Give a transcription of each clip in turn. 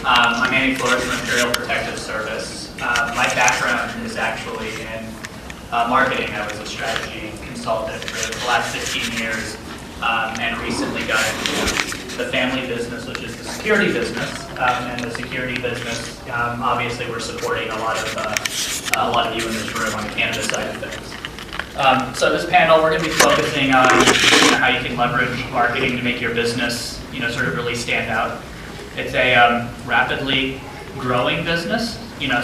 I'm Andy Flores from Imperial Protective Service. My background is actually in marketing. I was a strategy consultant for the last 15 years and recently got into the family business, which is the security business. And the security business, obviously, we're supporting a lot of you in this room on the cannabis side of things. So this panel, we're going to be focusing on how you can leverage marketing to make your business, sort of really stand out. It's a rapidly growing business,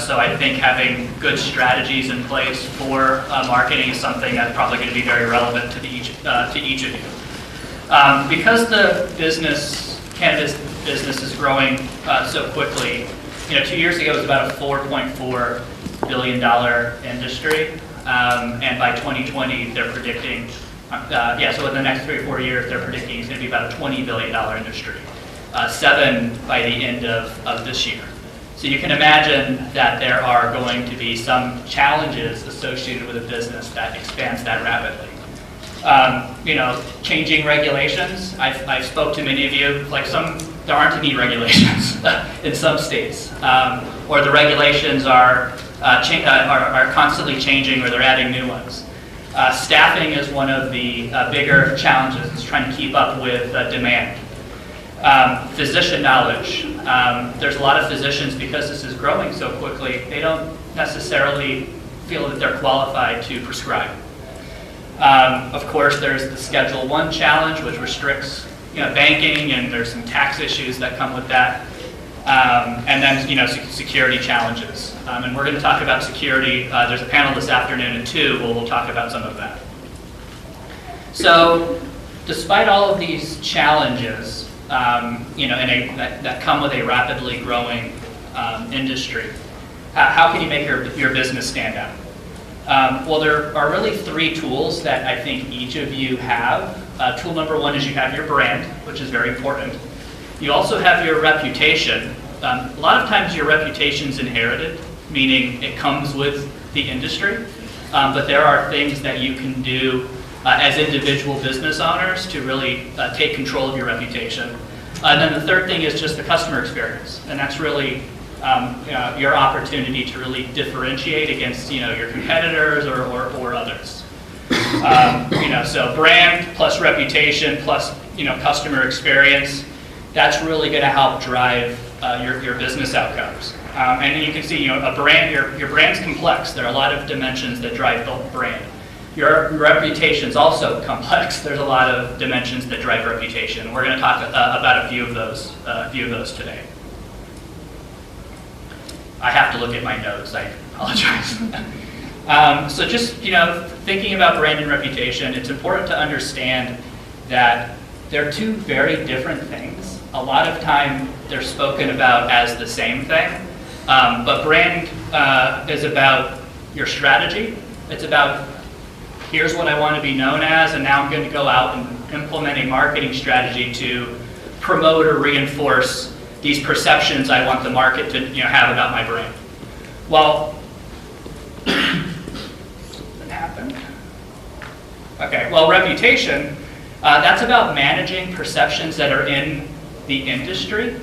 so I think having good strategies in place for marketing is something that's probably going to be very relevant to each of you. Because the cannabis business is growing so quickly, 2 years ago it was about a $4.4 billion industry, and by 2020 they're predicting, so in the next 3 or 4 years they're predicting it's going to be about a $20 billion industry. 7 by the end of this year. So you can imagine that there are going to be some challenges associated with a business that expands that rapidly. Changing regulations. I've spoke to many of you. There aren't any regulations in some states, or the regulations are constantly changing, or they're adding new ones. Staffing is one of the bigger challenges. It's trying to keep up with demand. Physician knowledge. There's a lot of physicians, because this is growing so quickly, they don't necessarily feel that they're qualified to prescribe. Of course, there's the Schedule I challenge, which restricts banking, and there's some tax issues that come with that. And then security challenges. And we're going to talk about security. There's a panel this afternoon at 2 where we'll talk about some of that. So despite all of these challenges, that come with a rapidly growing industry, how can you make your business stand out? Well, there are really 3 tools that I think each of you have. Tool number 1 is you have your brand, which is very important. You also have your reputation. A lot of times your reputation's inherited, meaning it comes with the industry, but there are things that you can do as individual business owners to really take control of your reputation. And then the third thing is just the customer experience, and that's really your opportunity to really differentiate against your competitors or others. So brand plus reputation plus customer experience, that's really going to help drive your business outcomes. And you can see a brand, your brand's complex. There are a lot of dimensions that drive the brand. Your reputation is also complex. There's a lot of dimensions that drive reputation. We're going to talk about a few of those today. I have to look at my notes. I apologize. So just thinking about brand and reputation, it's important to understand that they're 2 very different things. A lot of time they're spoken about as the same thing, but brand is about your strategy. It's about, here's what I want to be known as, and now I'm going to go out and implement a marketing strategy to promote or reinforce these perceptions I want the market to have about my brand. Well, that happened. Okay, well, reputation, that's about managing perceptions that are in the industry,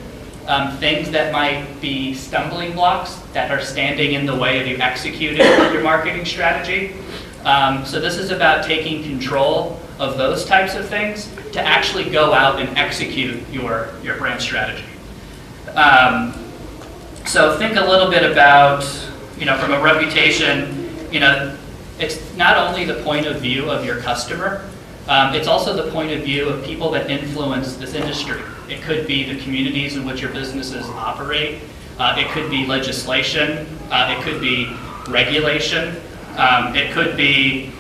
things that might be stumbling blocks that are standing in the way of you executing your marketing strategy. So this is about taking control of those types of things to actually go out and execute your brand strategy. So think a little bit about, from a reputation, it's not only the point of view of your customer, it's also the point of view of people that influence this industry. It could be the communities in which your businesses operate. It could be legislation. It could be regulation. It could be,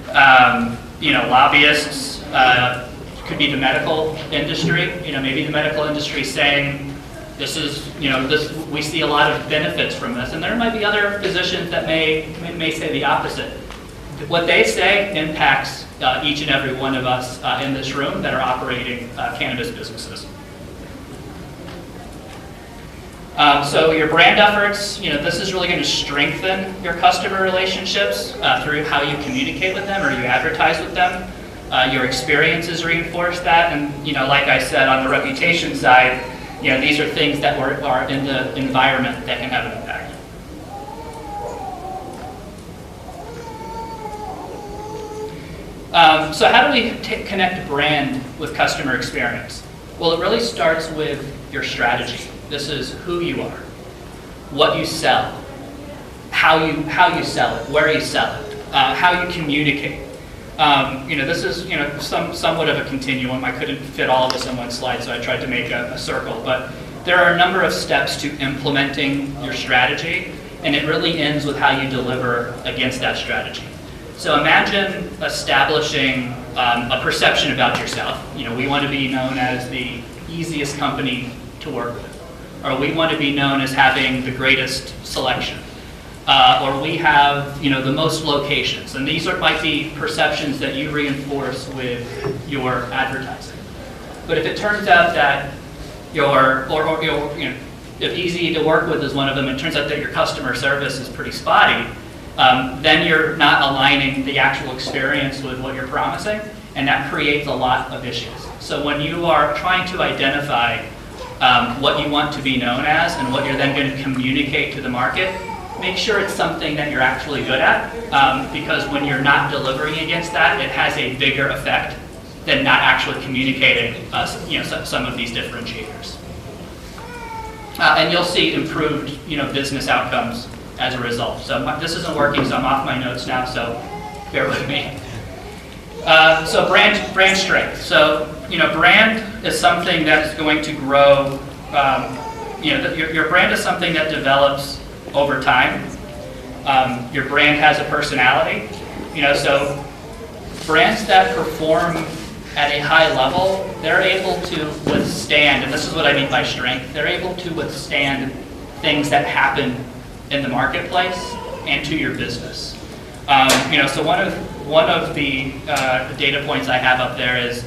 lobbyists. It could be the medical industry. Maybe the medical industry saying, this is, we see a lot of benefits from this, and there might be other physicians that may say the opposite. What they say impacts each and every one of us in this room that are operating cannabis businesses. So your brand efforts, this is really going to strengthen your customer relationships through how you communicate with them or you advertise with them. Your experiences reinforce that, and like I said, on the reputation side, these are things that are in the environment that can have an impact. So how do we connect brand with customer experience? Well, it really starts with your strategy. This is who you are, what you sell, how you sell it, where you sell it, how you communicate. This is somewhat of a continuum. I couldn't fit all of this in one slide, so I tried to make a circle. But there are a number of steps to implementing your strategy, and it really ends with how you deliver against that strategy. So imagine establishing a perception about yourself. We want to be known as the easiest company to work with, or we want to be known as having the greatest selection, or we have the most locations. And these might be perceptions that you reinforce with your advertising. But if it turns out that if easy to work with is one of them, it turns out that your customer service is pretty spotty. Then you're not aligning the actual experience with what you're promising, and that creates a lot of issues. So when you are trying to identify what you want to be known as and what you're then going to communicate to the market, make sure it's something that you're actually good at, because when you're not delivering against that, it has a bigger effect than not actually communicating some of these differentiators. And you'll see improved business outcomes as a result. So this isn't working, so I'm off my notes now, so bear with me. So brand strength. So brand is something that's going to grow. Your brand is something that develops over time. Your brand has a personality. So brands that perform at a high level, they're able to withstand, and this is what I mean by strength, they're able to withstand things that happen in the marketplace and to your business. So one of the data points I have up there is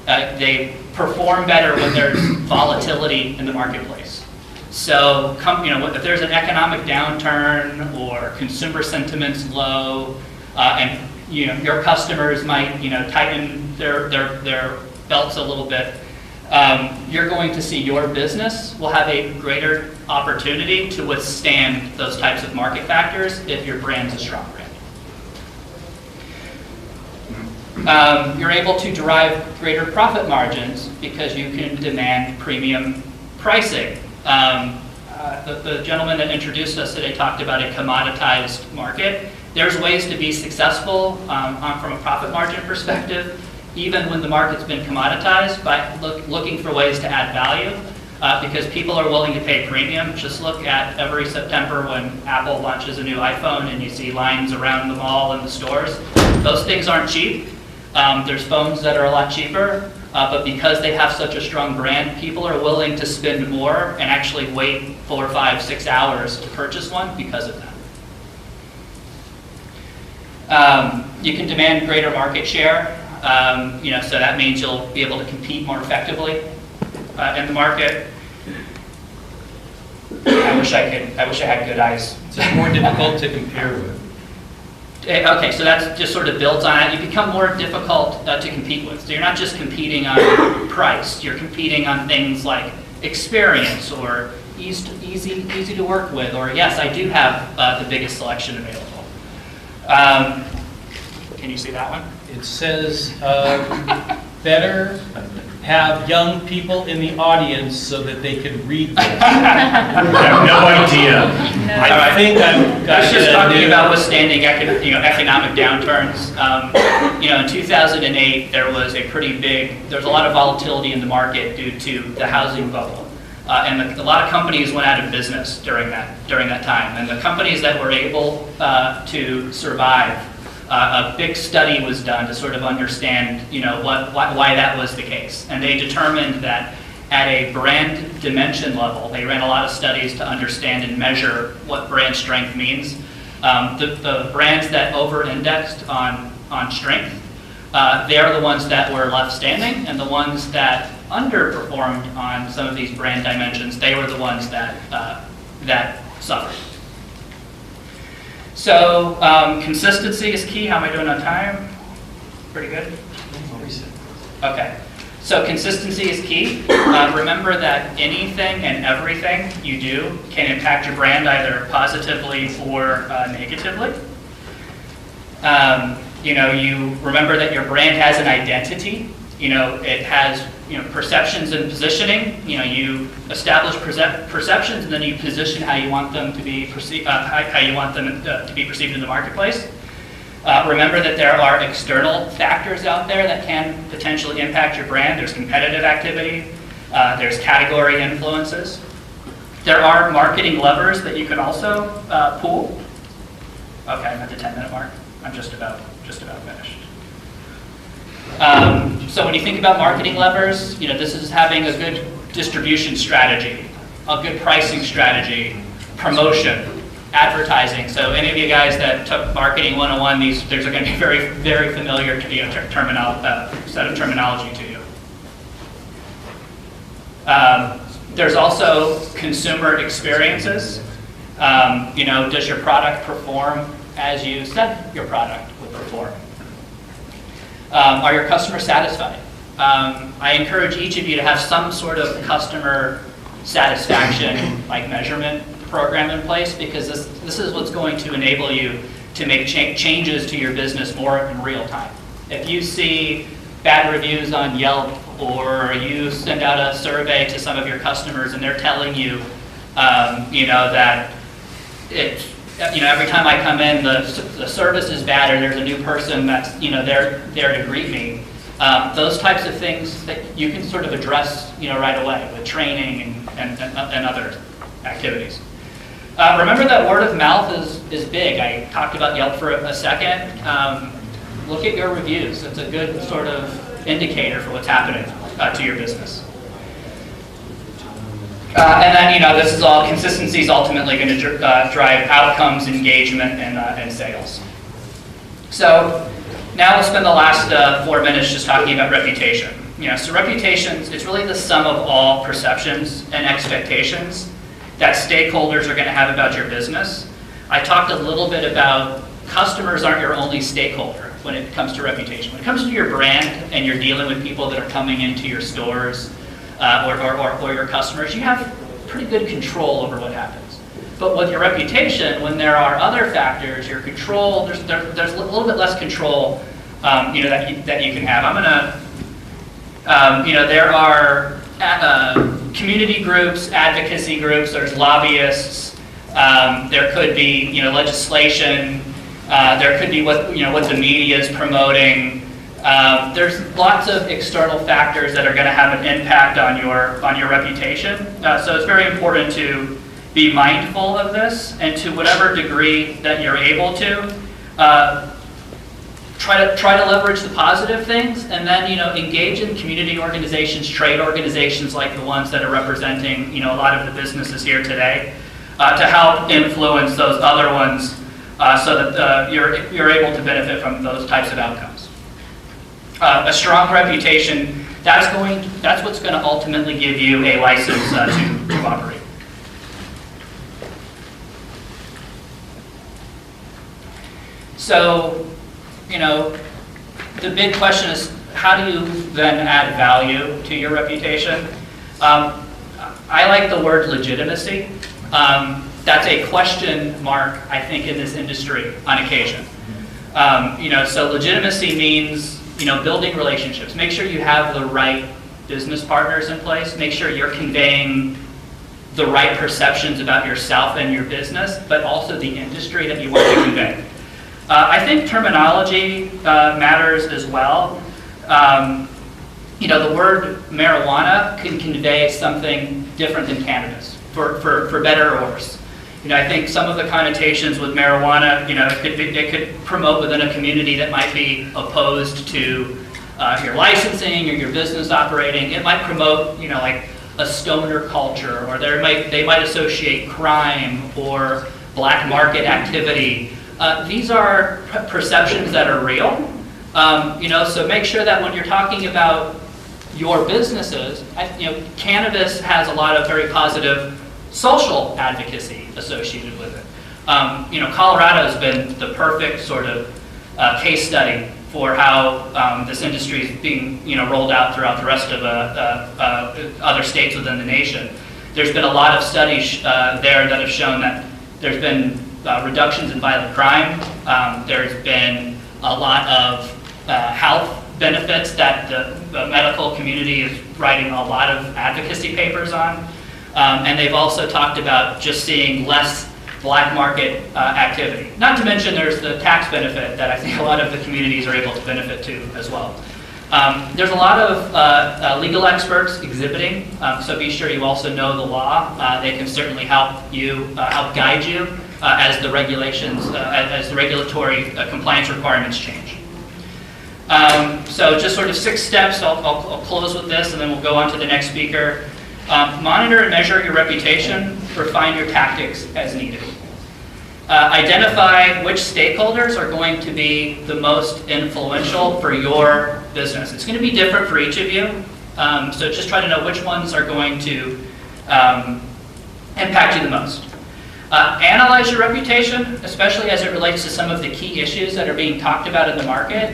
they perform better when there's volatility in the marketplace. So if there's an economic downturn or consumer sentiment's low, and your customers might tighten their belts a little bit, you're going to see your business will have a greater opportunity to withstand those types of market factors if your brand's a strong brand. You're able to derive greater profit margins because you can demand premium pricing. The gentleman that introduced us today talked about a commoditized market. There's ways to be successful from a profit margin perspective, even when the market's been commoditized, by looking for ways to add value, because people are willing to pay premium. Just look at every September when Apple launches a new iPhone and you see lines around the mall and the stores. Those things aren't cheap. There's phones that are a lot cheaper, but because they have such a strong brand, people are willing to spend more and actually wait 4, 5, 6 hours to purchase one because of that. You can demand greater market share. So that means you'll be able to compete more effectively in the market. I wish I had good eyes. It's more difficult to compare with. Okay, so that's just sort of builds on it. You become more difficult to compete with. So you're not just competing on price. You're competing on things like experience or easy to work with, or yes, I do have the biggest selection available. Can you see that one? It says better have young people in the audience so that they can read this. I have no idea. I think I've got I was just talking about withstanding economic downturns. In 2008, there was a lot of volatility in the market due to the housing bubble. And a lot of companies went out of business during that time. And the companies that were able to survive, a big study was done to sort of understand, why that was the case. And they determined that at a brand dimension level, they ran a lot of studies to understand and measure what brand strength means. The brands that over-indexed on strength, they are the ones that were left standing, and the ones that underperformed on some of these brand dimensions, they were the ones that suffered. So consistency is key. How am I doing on time? Pretty good? Okay. So consistency is key. Remember that anything and everything you do can impact your brand either positively or negatively. You remember that your brand has an identity. It has perceptions and positioning. You establish perceptions, and then you position how you want them to be perceived. How you want them to be perceived in the marketplace. Remember that there are external factors out there that can potentially impact your brand. There's competitive activity. There's category influences. There are marketing levers that you can also pull. Okay, I'm at the 10-minute mark. I'm just about finished. So when you think about marketing levers, this is having a good distribution strategy, a good pricing strategy, promotion, advertising. So any of you guys that took Marketing 101, these are going to be very, very familiar set of terminology to you. There's also consumer experiences. Does your product perform as you said your product would perform? Are your customers satisfied? I encourage each of you to have some sort of customer satisfaction measurement program in place, because this is what's going to enable you to make changes to your business more in real time. If you see bad reviews on Yelp, or you send out a survey to some of your customers and they're telling you, that every time I come in, the service is bad, or there's a new person that's there to greet me. Those types of things that you can sort of address right away with training and other activities. Remember that word of mouth is big. I talked about Yelp for a second. Look at your reviews. It's a good sort of indicator for what's happening to your business. And then, this is all, consistency is ultimately going to drive outcomes, engagement, and sales. So now we'll spend the last 4 minutes just talking about reputation. So reputations, it's really the sum of all perceptions and expectations that stakeholders are going to have about your business. I talked a little bit about customers aren't your only stakeholder when it comes to reputation. When it comes to your brand and you're dealing with people that are coming into your stores or your customers, you have pretty good control over what happens. But with your reputation, when there are other factors, your control, there's a little bit less control that you can have. There are community groups, advocacy groups, there's lobbyists, there could be legislation, there could be what the media is promoting. There's lots of external factors that are going to have an impact on your reputation. So it's very important to be mindful of this, and to whatever degree that you're able to, try to leverage the positive things, and then engage in community organizations, trade organizations like the ones that are representing a lot of the businesses here today, to help influence those other ones, so that you're able to benefit from those types of outcomes. A strong reputation, that's what's going to ultimately give you a license to operate. So, the big question is, how do you then add value to your reputation? I like the word legitimacy. That's a question mark, I think, in this industry on occasion. So legitimacy means building relationships. Make sure you have the right business partners in place. Make sure you're conveying the right perceptions about yourself and your business, but also the industry that you want to convey. I think terminology matters as well. The word marijuana can convey something different than cannabis, for better or worse. I think some of the connotations with marijuana, it could promote within a community that might be opposed to your licensing or your business operating. It might promote, like a stoner culture, or they might associate crime or black market activity. These are perceptions that are real. So make sure that when you're talking about your businesses, cannabis has a lot of very positive social advocacy associated with it. Colorado has been the perfect sort of case study for how this industry is being rolled out throughout the rest of other states within the nation. There's been a lot of studies there that have shown that there's been reductions in violent crime. There's been a lot of health benefits that the medical community is writing a lot of advocacy papers on. And they've also talked about just seeing less black market activity. Not to mention there's the tax benefit that I think a lot of the communities are able to benefit to as well. There's a lot of legal experts exhibiting, so be sure you also know the law. They can certainly help you, help guide you as the regulations, as the regulatory compliance requirements change. So just sort of 6 steps, I'll close with this and then we'll go on to the next speaker. Monitor and measure your reputation, refine your tactics as needed. Identify which stakeholders are going to be the most influential for your business. It's going to be different for each of you, so just try to know which ones are going to impact you the most. Analyze your reputation, especially as it relates to some of the key issues that are being talked about in the market.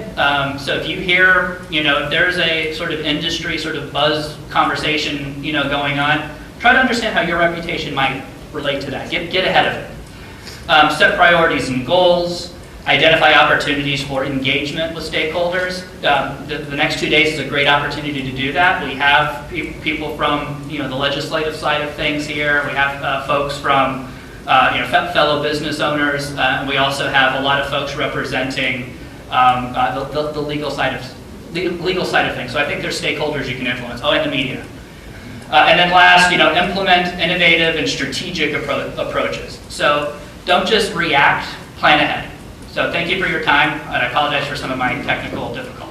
So if you hear, if there's a sort of industry sort of buzz conversation, going on, try to understand how your reputation might relate to that. Get ahead of it. Set priorities and goals. Identify opportunities for engagement with stakeholders. The next 2 days is a great opportunity to do that. We have people from the legislative side of things here. We have folks from fellow business owners. We also have a lot of folks representing the legal side of things. So I think there's stakeholders you can influence. Oh, and the media. And then last, implement innovative and strategic approaches. So don't just react, plan ahead. So thank you for your time, and I apologize for some of my technical difficulties.